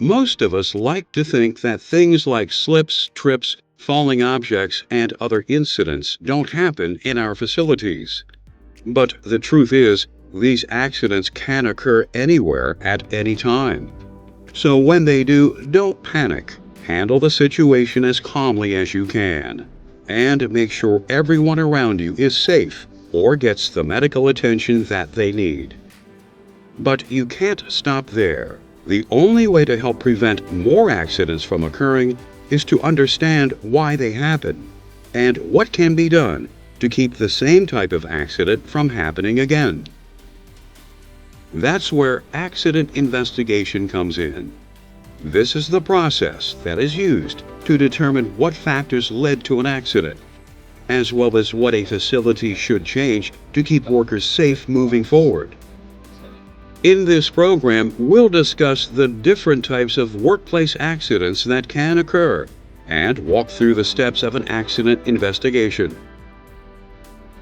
Most of us like to think that things like slips, trips, falling objects, and other incidents don't happen in our facilities. But the truth is, these accidents can occur anywhere at any time. So when they do, don't panic. Handle the situation as calmly as you can. And make sure everyone around you is safe or gets the medical attention that they need. But you can't stop there. The only way to help prevent more accidents from occurring is to understand why they happen and what can be done to keep the same type of accident from happening again. That's where accident investigation comes in. This is the process that is used to determine what factors led to an accident, as well as what a facility should change to keep workers safe moving forward. In this program, we'll discuss the different types of workplace accidents that can occur and walk through the steps of an accident investigation.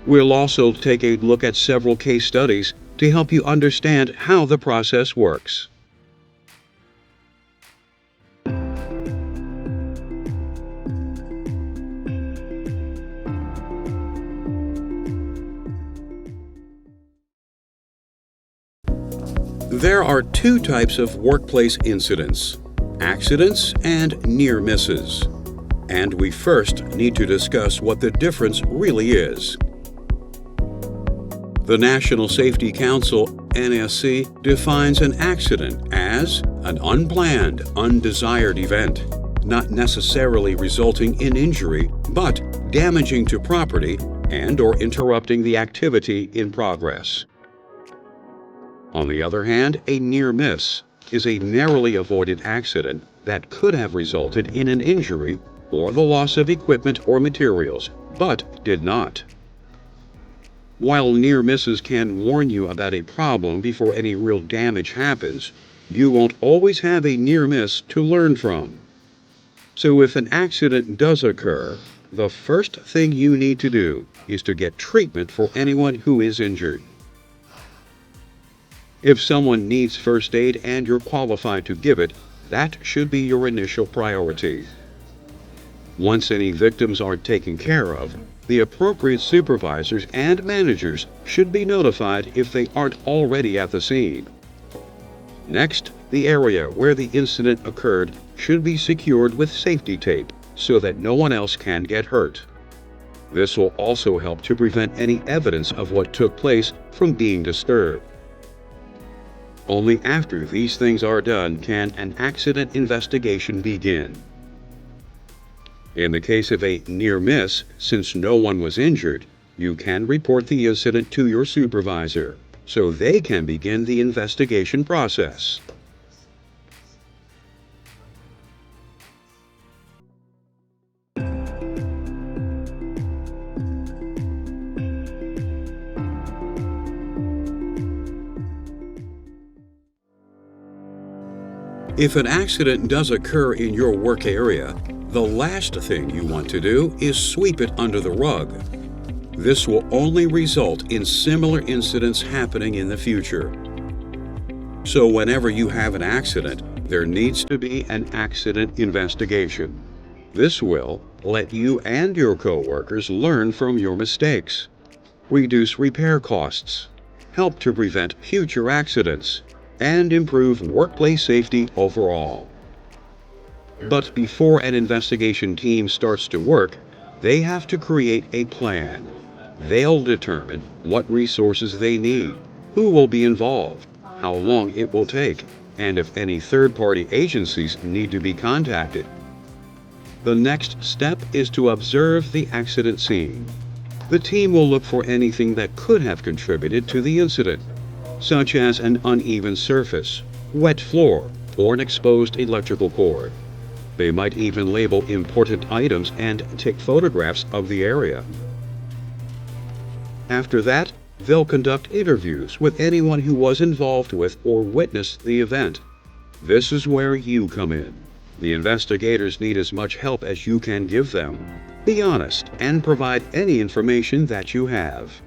We'll also take a look at several case studies to help you understand how the process works. There are two types of workplace incidents: accidents and near misses. And we first need to discuss what the difference really is. The National Safety Council, NSC, defines an accident as an unplanned, undesired event, not necessarily resulting in injury, but damaging to property and/or interrupting the activity in progress. On the other hand, a near miss is a narrowly avoided accident that could have resulted in an injury or the loss of equipment or materials, but did not. While near misses can warn you about a problem before any real damage happens, you won't always have a near miss to learn from. So if an accident does occur, the first thing you need to do is to get treatment for anyone who is injured. If someone needs first aid and you're qualified to give it, that should be your initial priority. Once any victims are taken care of, the appropriate supervisors and managers should be notified if they aren't already at the scene. Next, the area where the incident occurred should be secured with safety tape so that no one else can get hurt. This will also help to prevent any evidence of what took place from being disturbed. Only after these things are done can an accident investigation begin. In the case of a near miss, since no one was injured, you can report the incident to your supervisor, so they can begin the investigation process. If an accident does occur in your work area, the last thing you want to do is sweep it under the rug. This will only result in similar incidents happening in the future. So whenever you have an accident, there needs to be an accident investigation. This will let you and your coworkers learn from your mistakes, reduce repair costs, help to prevent future accidents, and improve workplace safety overall. But before an investigation team starts to work, they have to create a plan. They'll determine what resources they need, who will be involved, how long it will take, and if any third-party agencies need to be contacted. The next step is to observe the accident scene. The team will look for anything that could have contributed to the incident, such as an uneven surface, wet floor, or an exposed electrical cord. They might even label important items and take photographs of the area. After that, they'll conduct interviews with anyone who was involved with or witnessed the event. This is where you come in. The investigators need as much help as you can give them. Be honest and provide any information that you have.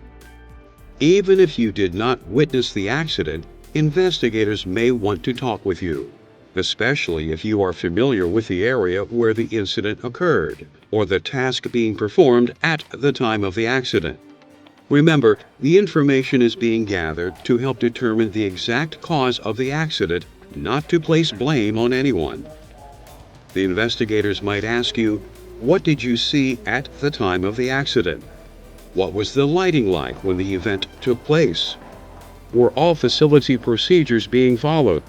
Even if you did not witness the accident, investigators may want to talk with you. especially if you are familiar with the area where the incident occurred or the task being performed at the time of the accident. Remember, the information is being gathered to help determine the exact cause of the accident, not to place blame on anyone. The investigators might ask you, what did you see at the time of the accident? What was the lighting like when the event took place? Were all facility procedures being followed?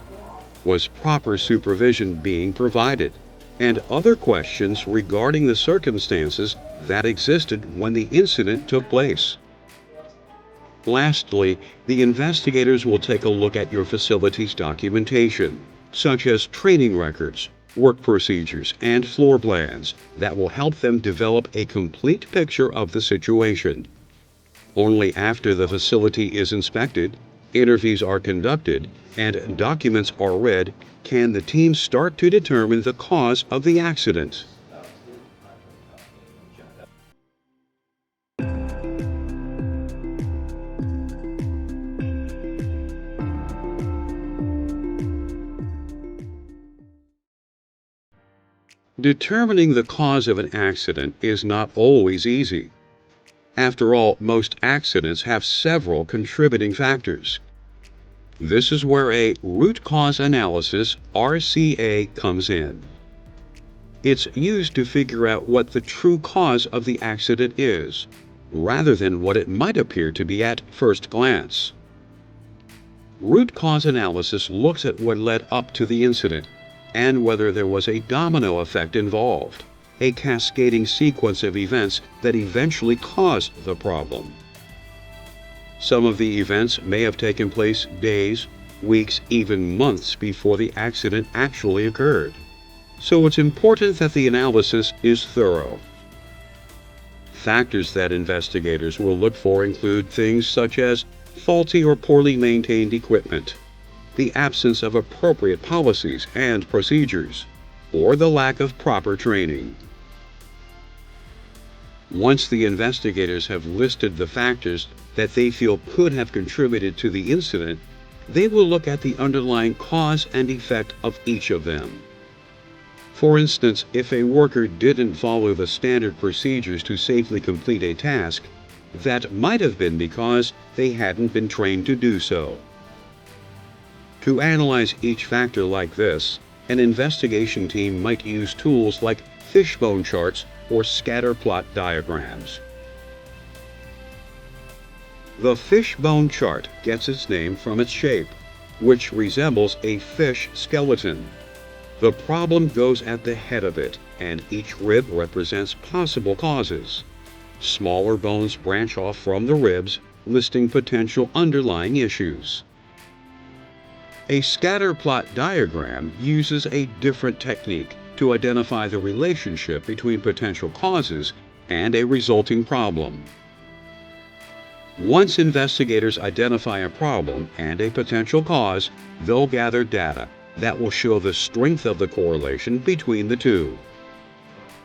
Was proper supervision being provided? And other questions regarding the circumstances that existed when the incident took place. Lastly, the investigators will take a look at your facility's documentation, such as training records, work procedures, and floor plans that will help them develop a complete picture of the situation. Only after the facility is inspected, interviews are conducted, and documents are read can the team start to determine the cause of the accident. Determining the cause of an accident is not always easy. After all, most accidents have several contributing factors. This is where a root cause analysis, RCA, comes in. It's used to figure out what the true cause of the accident is, rather than what it might appear to be at first glance. Root cause analysis looks at what led up to the incident and whether there was a domino effect involved, a cascading sequence of events that eventually caused the problem. Some of the events may have taken place days, weeks, even months before the accident actually occurred. So it's important that the analysis is thorough. Factors that investigators will look for include things such as faulty or poorly maintained equipment, the absence of appropriate policies and procedures, or the lack of proper training. Once the investigators have listed the factors that they feel could have contributed to the incident, they will look at the underlying cause and effect of each of them. For instance, if a worker didn't follow the standard procedures to safely complete a task, that might have been because they hadn't been trained to do so. To analyze each factor like this, an investigation team might use tools like fishbone charts or scatter plot diagrams. The fishbone chart gets its name from its shape, which resembles a fish skeleton. The problem goes at the head of it, and each rib represents possible causes. Smaller bones branch off from the ribs, listing potential underlying issues. A scatter plot diagram uses a different technique to identify the relationship between potential causes and a resulting problem. Once investigators identify a problem and a potential cause, they'll gather data that will show the strength of the correlation between the two.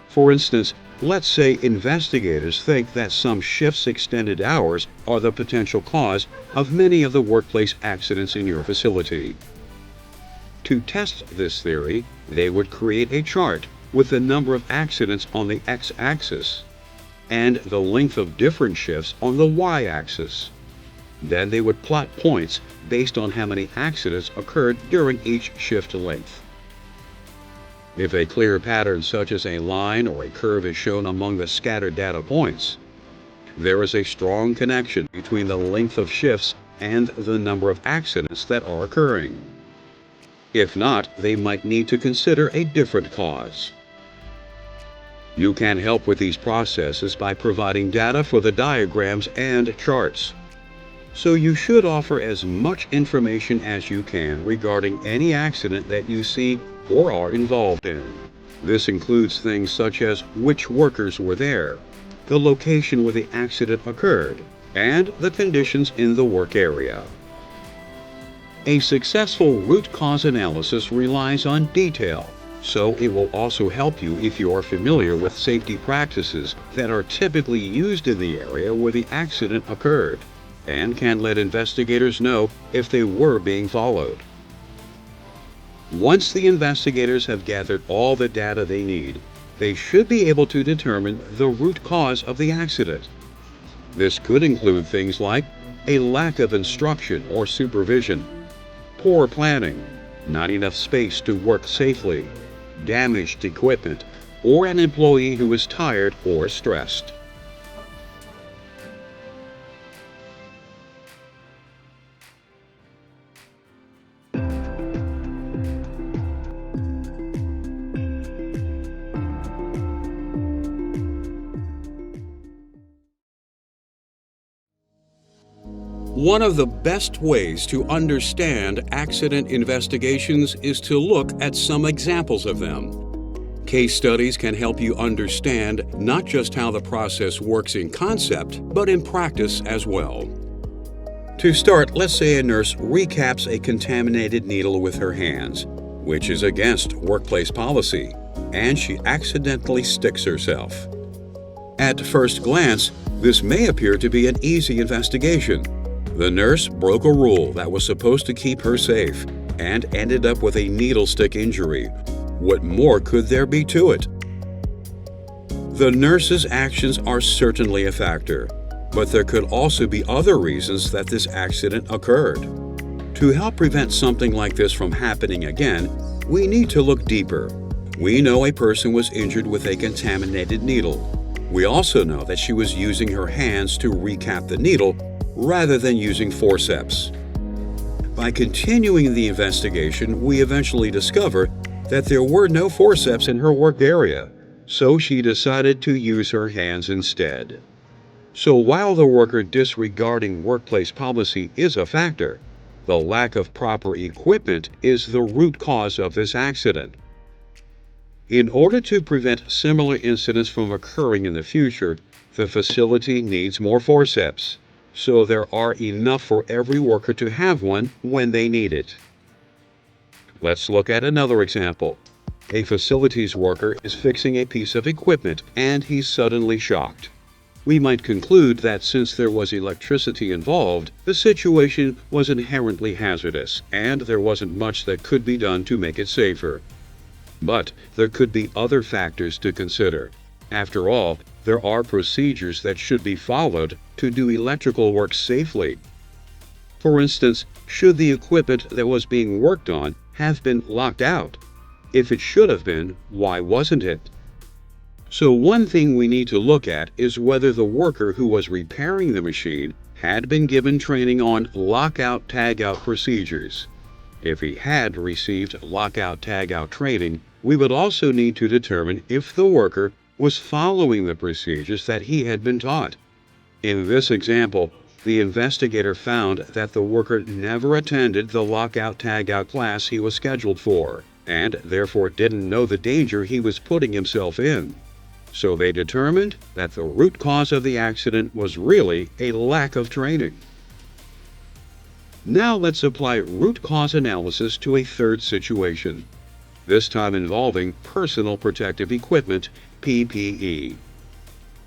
For instance, let's say investigators think that some shifts' extended hours are the potential cause of many of the workplace accidents in your facility. To test this theory, they would create a chart with the number of accidents on the x-axis and the length of different shifts on the y-axis. Then they would plot points based on how many accidents occurred during each shift length. If a clear pattern such as a line or a curve is shown among the scattered data points, there is a strong connection between the length of shifts and the number of accidents that are occurring. If not, they might need to consider a different cause. You can help with these processes by providing data for the diagrams and charts. So you should offer as much information as you can regarding any accident that you see or are involved in. This includes things such as which workers were there, the location where the accident occurred, and the conditions in the work area. A successful root cause analysis relies on detail, so it will also help you if you are familiar with safety practices that are typically used in the area where the accident occurred, and can let investigators know if they were being followed. Once the investigators have gathered all the data they need, they should be able to determine the root cause of the accident. This could include things like a lack of instruction or supervision, poor planning, not enough space to work safely, damaged equipment, or an employee who is tired or stressed. One of the best ways to understand accident investigations is to look at some examples of them. Case studies can help you understand not just how the process works in concept, but in practice as well. To start, let's say a nurse recaps a contaminated needle with her hands, which is against workplace policy, and she accidentally sticks herself. At first glance, this may appear to be an easy investigation. The nurse broke a rule that was supposed to keep her safe and ended up with a needle stick injury. What more could there be to it? The nurse's actions are certainly a factor, but there could also be other reasons that this accident occurred. To help prevent something like this from happening again, we need to look deeper. We know a person was injured with a contaminated needle. We also know that she was using her hands to recap the needle rather than using forceps. By continuing the investigation, we eventually discover that there were no forceps in her work area, so she decided to use her hands instead. So while the worker disregarding workplace policy is a factor, the lack of proper equipment is the root cause of this accident. In order to prevent similar incidents from occurring in the future, the facility needs more forceps, so there are enough for every worker to have one when they need it. Let's look at another example. A facilities worker is fixing a piece of equipment and he's suddenly shocked. We might conclude that since there was electricity involved, the situation was inherently hazardous and there wasn't much that could be done to make it safer. But there could be other factors to consider. After all, there are procedures that should be followed to do electrical work safely. For instance, should the equipment that was being worked on have been locked out? If it should have been, why wasn't it? So one thing we need to look at is whether the worker who was repairing the machine had been given training on lockout-tagout procedures. If he had received lockout-tagout training, we would also need to determine if the worker was following the procedures that he had been taught. In this example, the investigator found that the worker never attended the lockout-tagout class he was scheduled for, and therefore didn't know the danger he was putting himself in. So they determined that the root cause of the accident was really a lack of training. Now let's apply root cause analysis to a third situation, this time involving personal protective equipment, PPE.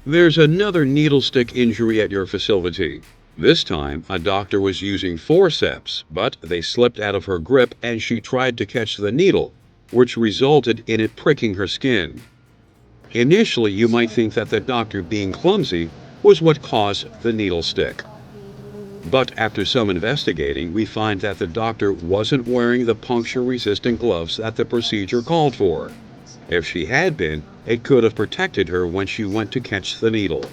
There's another needle stick injury at your facility. This time, a doctor was using forceps, but they slipped out of her grip and she tried to catch the needle, which resulted in it pricking her skin. Initially, you might think that the doctor being clumsy was what caused the needle stick. But after some investigating, we find that the doctor wasn't wearing the puncture-resistant gloves that the procedure called for. If she had been, it could have protected her when she went to catch the needle.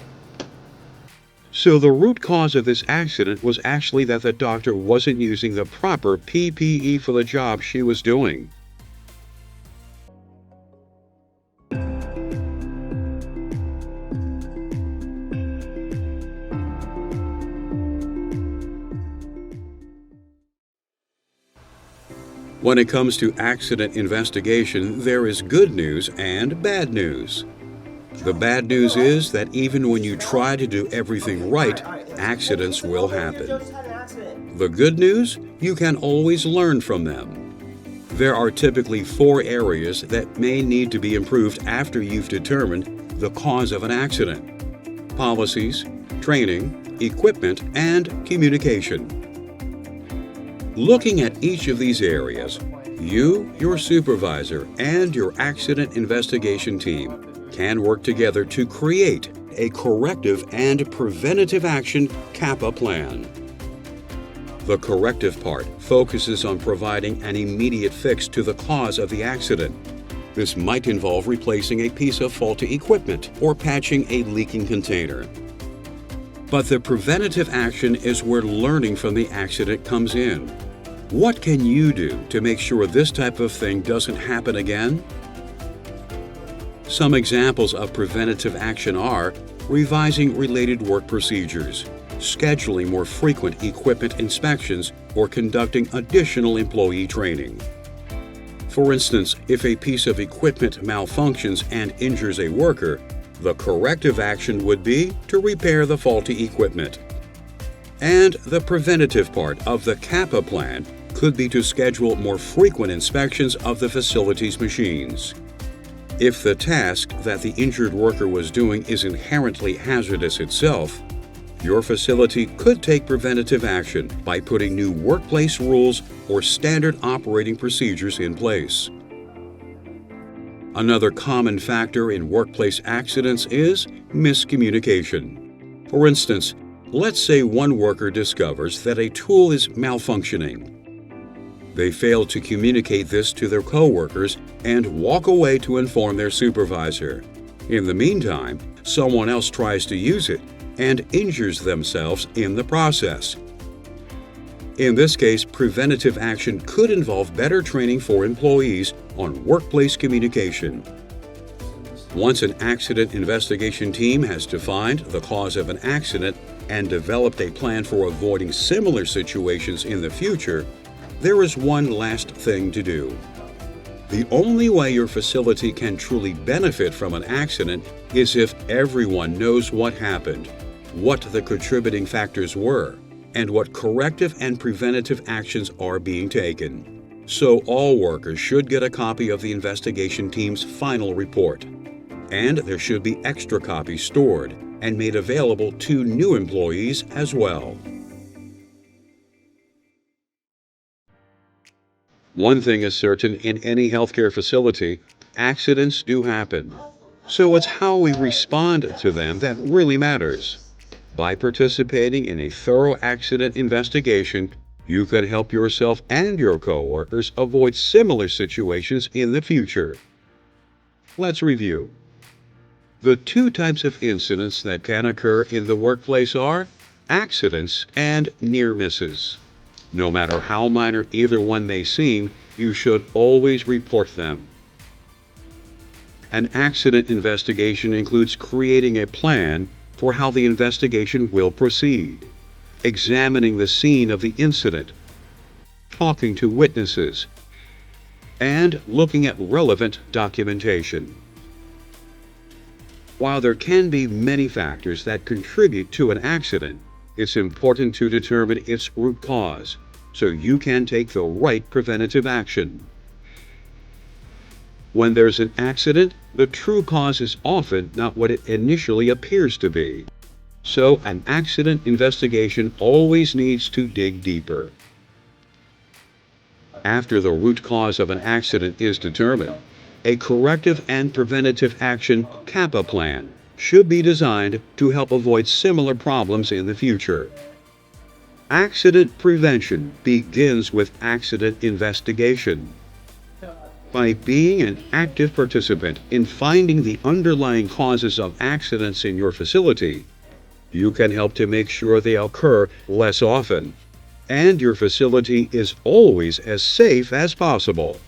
So the root cause of this accident was actually that the doctor wasn't using the proper PPE for the job she was doing. When it comes to accident investigation, there is good news and bad news. The bad news is that even when you try to do everything right, accidents will happen. The good news, you can always learn from them. There are typically 4 areas that may need to be improved after you've determined the cause of an accident: policies, training, equipment, and communication. Looking at each of these areas, You, your supervisor, and your accident investigation team can work together to create a corrective and preventative action CAPA plan. The corrective part focuses on providing an immediate fix to the cause of the accident. This might involve replacing a piece of faulty equipment or patching a leaking container. But the preventative action is where learning from the accident comes in. What can you do to make sure this type of thing doesn't happen again? Some examples of preventative action are revising related work procedures, scheduling more frequent equipment inspections, or conducting additional employee training. For instance, if a piece of equipment malfunctions and injures a worker, the corrective action would be to repair the faulty equipment. And the preventative part of the CAPA plan could be to schedule more frequent inspections of the facility's machines. If the task that the injured worker was doing is inherently hazardous itself, your facility could take preventative action by putting new workplace rules or standard operating procedures in place. Another common factor in workplace accidents is miscommunication. For instance, let's say one worker discovers that a tool is malfunctioning. They fail to communicate this to their coworkers and walk away to inform their supervisor. In the meantime, someone else tries to use it and injures themselves in the process. In this case, preventative action could involve better training for employees on workplace communication. Once an accident investigation team has defined the cause of an accident and developed a plan for avoiding similar situations in the future, there is one last thing to do. The only way your facility can truly benefit from an accident is if everyone knows what happened, what the contributing factors were, and what corrective and preventative actions are being taken. So all workers should get a copy of the investigation team's final report. And there should be extra copies stored and made available to new employees as well. One thing is certain in any healthcare facility, accidents do happen. So it's how we respond to them that really matters. By participating in a thorough accident investigation, you can help yourself and your coworkers avoid similar situations in the future. Let's review. The two types of incidents that can occur in the workplace are accidents and near misses. No matter how minor either one may seem, you should always report them. An accident investigation includes creating a plan for how the investigation will proceed, examining the scene of the incident, talking to witnesses, and looking at relevant documentation. While there can be many factors that contribute to an accident, it's important to determine its root cause so you can take the right preventative action. When there's an accident, the true cause is often not what it initially appears to be. So an accident investigation always needs to dig deeper. After the root cause of an accident is determined, a corrective and preventative action CAPA plan should be designed to help avoid similar problems in the future. Accident prevention begins with accident investigation. By being an active participant in finding the underlying causes of accidents in your facility, you can help to make sure they occur less often, and your facility is always as safe as possible.